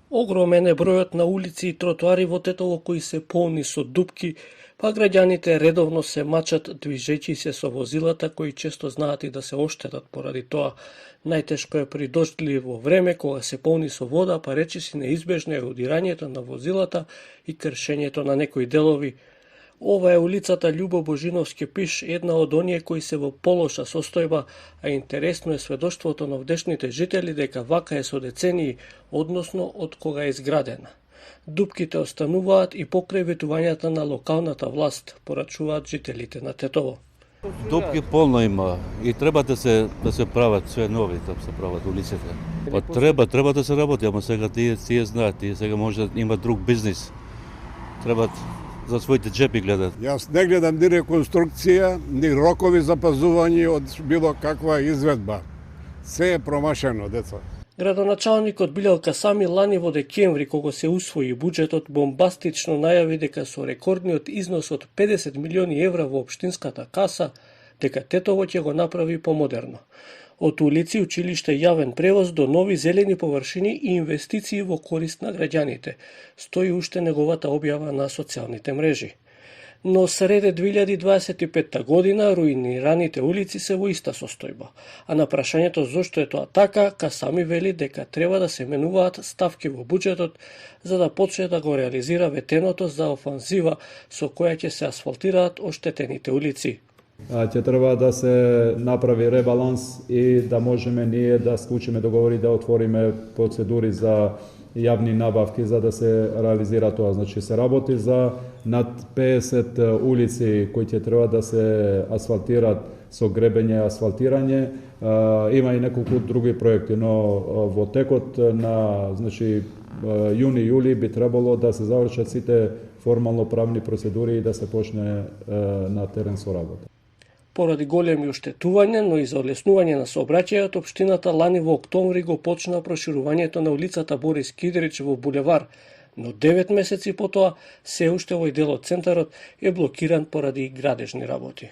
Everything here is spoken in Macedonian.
Огромен е бројот на улици и тротоари во Тетово кои се полни со дупки, па граѓаните редовно се мачат движејќи се со возилата кои често знаат и да се оштетат поради тоа. Најтешко е при дождливо време кога се полни со вода, па речиси неизбежно е удирањето на возилата и кршењето на некои делови. Ова е улицата Љубо Божиновски пиш, една од оние кои се во полоша состојба, а интересно е сведоштвото на овдешните жители дека вака е со децении, односно од кога е изградена. Дупките остануваат и покрај ветувањата на локалната власт, порачуваат жителите на Тетово. Дупки полно има и треба да се прават све нови, да се прават улиците. Па треба да се работи, ама сега тие знаат, тие сега може да има друг бизнис. Треба за своите джепи гледат. Јас не гледам ни реконструкција, ни рокови за пазување од било каква изведба. Се е промашено, деца. Градоначалникот Билелка Сами лани во декември, кога се усвои буџетот, бомбастично најави дека со рекордниот износ од 50 милиони евра во општинската каса, дека Тетово ќе го направи помодерно. Од улици, училиште, јавен превоз до нови зелени површини и инвестиции во корист на граѓаните, стои уште неговата објава на социјалните мрежи. Но среде 2025 година руинираните улици се во иста состојба, а на прашањето зошто е тоа така, Касами вели дека треба да се менуваат ставки во буџетот за да почне да го реализира ветеното за офанзива со која ќе се асфалтираат оштетените улици. Ќе треба да се направи ребаланс и да можеме ние да склучиме договори да отвориме процедури за јавни набавки за да се реализира тоа. Значи се работи за над 50 улици кои ќе треба да се асфалтираат со гребење и асфалтирање. Има и неколку други проекти, но во текот на јуни-јули би требало да се завршат сите формално правни процедури и да се почне на терен со работа. Поради големи оштетувања, но и за олеснување на сообраќајот, општината лани во октомври го почна проширувањето на улицата Борис Кидрич во булевар, но 9 месеци потоа се уште овој дел од центарот е блокиран поради градежни работи.